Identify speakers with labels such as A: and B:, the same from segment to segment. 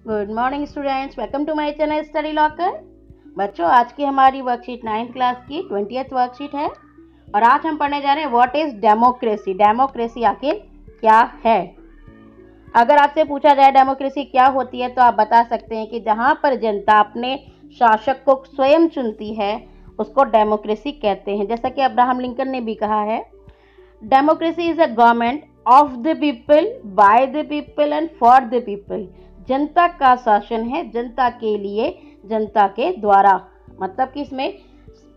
A: Good morning students, welcome to my channel study locker. बच्चों, आज की हमारी वर्कशीट 9th क्लास की 20th वर्कशीट है और आज हम पढ़ने जा रहे हैं व्हाट इज डेमोक्रेसी। डेमोक्रेसी आखिर क्या है। अगर आपसे पूछा जाए डेमोक्रेसी क्या होती है तो आप बता सकते हैं कि जहां पर जनता अपने शासक को स्वयं चुनती है उसको डेमोक्रेसी कहते हैं। जैसा कि अब्राहम लिंकन ने भी कहा है, democracy is a government of the people, bye the people and for the people. जनता का शासन है, जनता के लिए, जनता के द्वारा। मतलब कि इसमें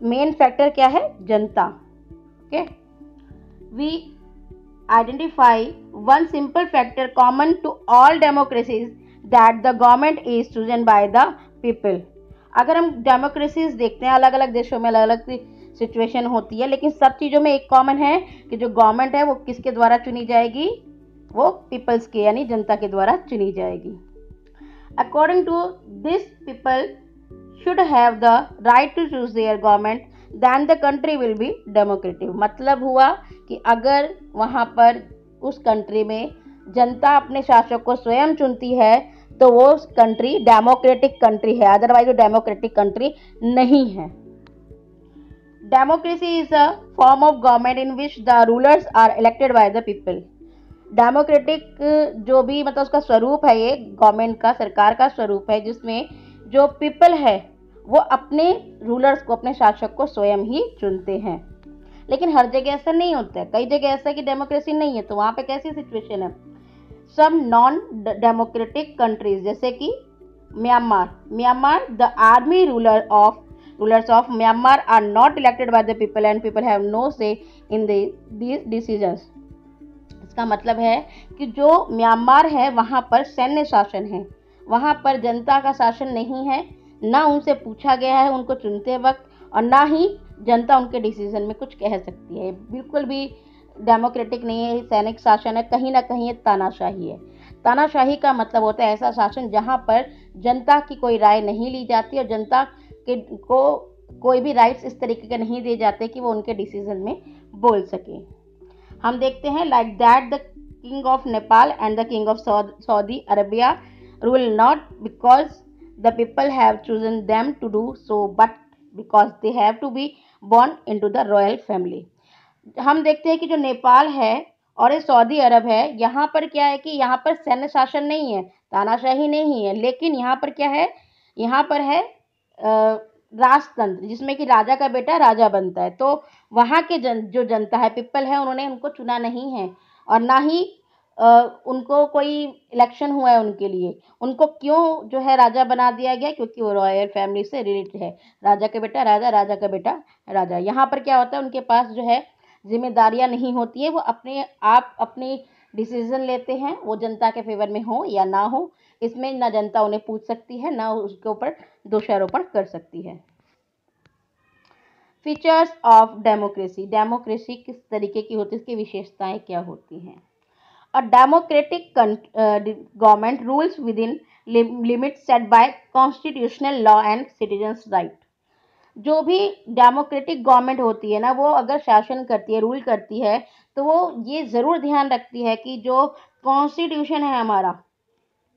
A: मेन फैक्टर क्या है? जनता। Okay, we identify one simple factor common to all democracies that the government is chosen by the people. अगर हम डेमोक्रेसीज देखते हैं, अलग अलग देशों में अलग अलग सिचुएशन होती है, लेकिन सब चीज़ों में एक कॉमन है कि जो गवर्नमेंट है वो किसके द्वारा चुनी जाएगी? वो पीपल्स के यानी जनता के द्वारा चुनी जाएगी। According to this, people should have the right to choose their government, then the country will be democratic. मतलब हुआ कि अगर वहाँ पर उस कंट्री में जनता अपने शासक को स्वयं चुनती है तो वो कंट्री डेमोक्रेटिक कंट्री है, अदरवाइज वो डेमोक्रेटिक कंट्री नहीं है। Democracy is a form of government in which the rulers are elected by the people. Democratic जो भी मतलब उसका स्वरूप है, ये गवर्नमेंट का, सरकार का स्वरूप है जिसमें जो पीपल है वो अपने रूलर्स को, अपने शासक को स्वयं ही चुनते हैं। लेकिन हर जगह ऐसा नहीं होता है, कई जगह ऐसा कि डेमोक्रेसी नहीं है, तो वहाँ पे कैसी सिचुएशन है? सम नॉन डेमोक्रेटिक कंट्रीज, जैसे कि Myanmar, the army rulers of Myanmar are not elected by the people and people have no say in these decisions. इसका मतलब है कि जो म्यांमार है वहाँ पर सैन्य शासन है, वहाँ पर जनता का शासन नहीं है, ना उनसे पूछा गया है उनको चुनते वक्त, और ना ही जनता उनके डिसीजन में कुछ कह सकती है। बिल्कुल भी डेमोक्रेटिक नहीं है, सैनिक शासन है, कहीं ना कहीं ये तानाशाही है। तानाशाही का मतलब होता है ऐसा शासन जहाँ पर जनता की कोई राय नहीं ली जाती और जनता को कोई भी राइट्स इस तरीके के नहीं दिए जाते कि वो उनके डिसीजन में बोल सके। हम देखते हैं like that the king of Nepal and the king of Saudi Arabia rule not because the people have chosen them to do so, but because they have to be born into the royal family. हम देखते हैं कि जो नेपाल है और ये Saudi अरब है, यहाँ पर क्या है कि यहाँ पर सैन्य शासन नहीं है, तानाशाही नहीं है, लेकिन यहाँ पर क्या है? यहाँ पर है राजतंत्र, जिसमें कि राजा का बेटा राजा बनता है। तो वहाँ के जो जनता है, पीपल है, उन्होंने उनको चुना नहीं है और ना ही उनको कोई इलेक्शन हुआ है उनके लिए। उनको क्यों जो है राजा बना दिया गया? क्योंकि वो रॉयल फैमिली से रिलेटेड है। राजा का बेटा राजा, राजा का बेटा राजा। यहाँ पर क्या होता है? उनके पास जो है जिम्मेदारियाँ नहीं होती है, वो अपने आप अपनी डिसीजन लेते हैं, वो जनता के फेवर में हो या ना हो, इसमें ना जनता उन्हें पूछ सकती है, ना उसके ऊपर दोषारोपण कर सकती है। Features of democracy. डेमोक्रेसी किस तरीके की होती है, इसकी विशेषताएं क्या होती हैं? A democratic government rules within limit set by constitutional law and citizens right. जो भी डेमोक्रेटिक गवर्नमेंट होती है ना, वो अगर शासन करती है, रूल करती है, तो वो ये ज़रूर ध्यान रखती है कि जो कॉन्स्टिट्यूशन है हमारा,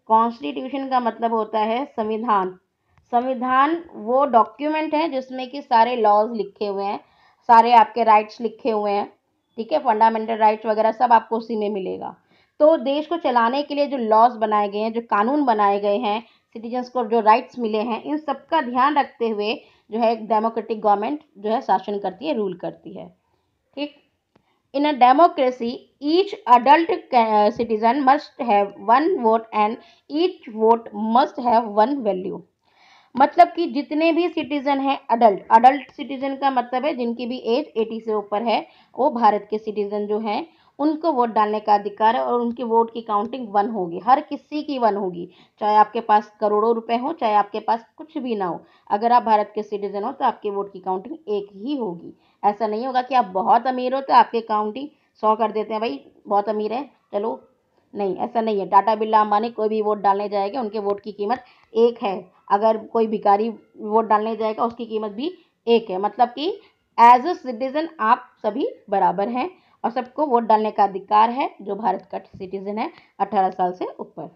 A: कॉन्स्टिट्यूशन का मतलब होता है संविधान। संविधान वो डॉक्यूमेंट है जिसमें कि सारे लॉज लिखे हुए हैं, सारे आपके राइट्स लिखे हुए हैं, ठीक है, फंडामेंटल राइट्स वगैरह सब आपको उसी में मिलेगा। तो देश को चलाने के लिए जो लॉज बनाए गए हैं, जो कानून बनाए गए हैं, सिटीजन्स को जो राइट्स मिले हैं, इन सब का ध्यान रखते हुए जो है एक डेमोक्रेटिक गवर्नमेंट जो है शासन करती है, रूल करती है। ठीक। In a democracy, each adult citizen must have one vote and each vote must have one value। मतलब कि जितने भी सिटीजन हैं, अडल्ट सिटीजन का मतलब है जिनकी भी एज 80 से ऊपर है, वो भारत के सिटीजन जो हैं उनको वोट डालने का अधिकार है और उनके वोट की काउंटिंग 1 होगी, हर किसी की 1 होगी, चाहे आपके पास करोड़ों रुपए हो, चाहे आपके पास कुछ भी ना हो। अगर आप भारत के सिटीजन हो तो आपके वोट की काउंटिंग 1 ही होगी। ऐसा नहीं होगा कि आप बहुत अमीर हो तो आपकी काउंटिंग 100 कर देते हैं, भाई बहुत अमीर है चलो, नहीं, ऐसा नहीं है। टाटा बिरला अंबानी कोई भी वोट डालने जाएगा, उनके वोट की कीमत 1 है। अगर कोई भिखारी वोट डालने जाएगा, उसकी कीमत भी 1 है। मतलब कि एज अ सिटीजन आप सभी बराबर हैं और सबको वोट डालने का अधिकार है जो भारत का सिटीजन है 18 साल से ऊपर।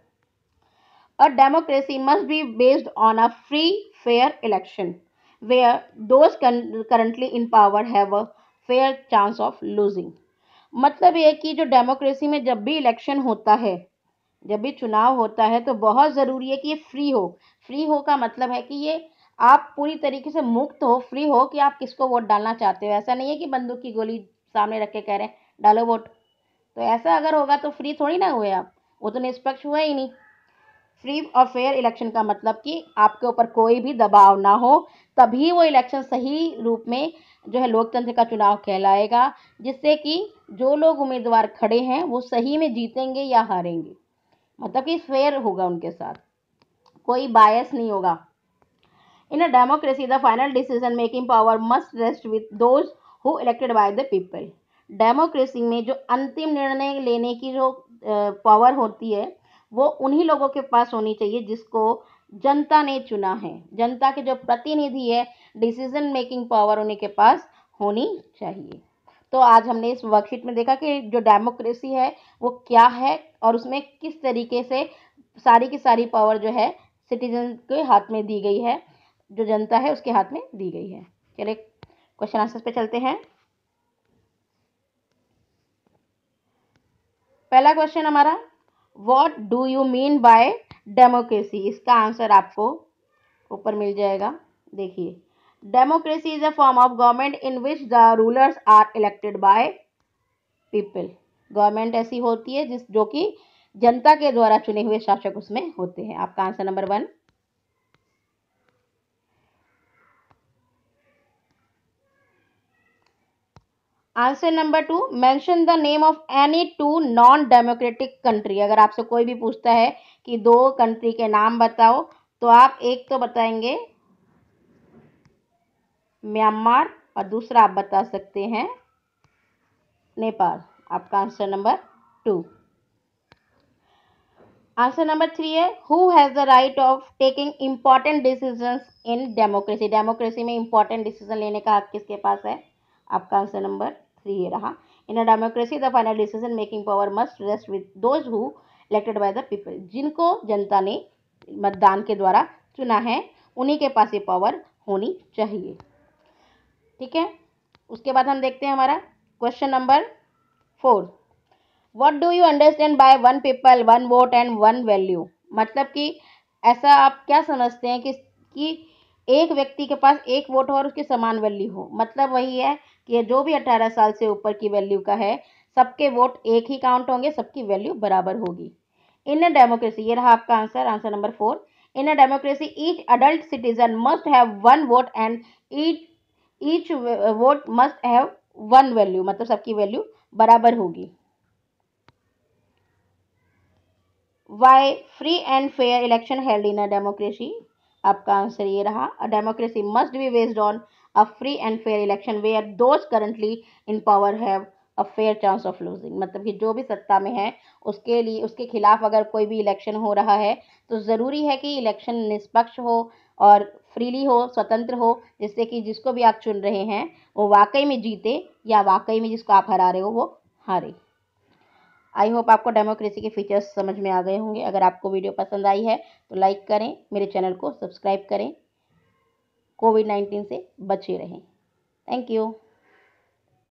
A: A democracy must be based on a free, fair election where those currently in power have a fair chance of losing. मतलब ये कि जो डेमोक्रेसी में जब भी इलेक्शन होता है, जब भी चुनाव होता है, तो बहुत ज़रूरी है कि ये फ्री हो। फ्री हो का मतलब है कि ये आप पूरी तरीके से मुक्त हो, फ्री हो कि आप किसको वोट डालना चाहते हो। ऐसा नहीं है कि बंदूक की गोली सामने रख के कह रहे हैं डालो वोट। तो ऐसा अगर होगा तो फ्री थोड़ी ना हुए आप, वो तो निष्पक्ष हुआ ही नहीं। फ्री और फेयर इलेक्शन का मतलब कि आपके ऊपर कोई भी दबाव ना हो, तभी वो इलेक्शन सही रूप में जो है लोकतंत्र का चुनाव कहलाएगा, जिससे कि जो लोग उम्मीदवार खड़े हैं वो सही में जीतेंगे या हारेंगे। मतलब कि फेयर होगा उनके साथ, कोई बायस नहीं होगा। In a democracy the final decision making power must rest with those who elected by the people. Democracy में जो अंतिम निर्णय लेने की जो पावर होती है वो उन्हीं लोगों के पास होनी चाहिए जिसको जनता ने चुना है। जनता के जो प्रतिनिधि है, डिसीजन मेकिंग पावर उन्हीं के पास होनी चाहिए। तो आज हमने इस वर्कशीट में देखा कि जो डेमोक्रेसी है वो क्या है और उसमें किस तरीके से सारी की सारी पावर जो है सिटीजन के हाथ में दी गई है, जो जनता है उसके हाथ में दी गई है। चलिए क्वेश्चन आंसर पे चलते हैं। पहला क्वेश्चन हमारा, what do you mean by democracy. इसका आंसर आपको ऊपर मिल जाएगा। देखिए, democracy is a form of government in which the rulers are elected by people. Government ऐसी होती है जो कि जनता के द्वारा चुने हुए शासक उसमें होते हैं। आपका answer number 1। Answer number 2, mention the name of any 2 non democratic country. अगर आपसे कोई भी पूछता है कि 2 कंट्री के नाम बताओ, तो आप एक तो बताएंगे म्यांमार और दूसरा आप बता सकते हैं नेपाल। आपका आंसर नंबर 2। आंसर नंबर 3 है, who has the right of taking important decisions in democracy. Democracy में इंपॉर्टेंट डिसीजन लेने का हक किसके पास है। आपका आंसर नंबर 3 ये रहा। In a democracy the final decision making power must rest with those who elected by the people. जिनको जनता ने मतदान के द्वारा चुना है उन्हीं के पास ये पावर होनी चाहिए। ठीक है, उसके बाद हम देखते हैं हमारा question number 4। What do you understand by 1 people 1 vote and 1 value. मतलब कि ऐसा आप क्या समझते हैं कि एक व्यक्ति के पास एक वोट हो और उसकी समान वैल्यू हो। मतलब वही है कि जो भी 18 साल से ऊपर की वैल्यू का है, सबके वोट एक ही काउंट होंगे, सबकी वैल्यू बराबर होगी। इन अ डेमोक्रेसी, ये रहा आपका answer, answer number 4। In a democracy each adult citizen must have 1 vote and each vote must have 1 value. मतलब सबकी वैल्यू बराबर होगी। Why free and fair election held in a democracy. आपका आंसर ये रहा, a democracy must be based on a free and fair election where those currently in power have a fair chance of losing. मतलब कि जो भी सत्ता में है उसके लिए, उसके खिलाफ अगर कोई भी इलेक्शन हो रहा है तो ज़रूरी है कि इलेक्शन निष्पक्ष हो और फ्रीली हो, स्वतंत्र हो, जिससे कि जिसको भी आप चुन रहे हैं वो वाकई में जीते या वाकई में जिसको आप हरा रहे हो वो हारे। आई होप आपको डेमोक्रेसी के फीचर्स समझ में आ गए होंगे। अगर आपको वीडियो पसंद आई है तो लाइक करें, मेरे चैनल को सब्सक्राइब करें। कोविड-19 से बचे रहें। Thank you.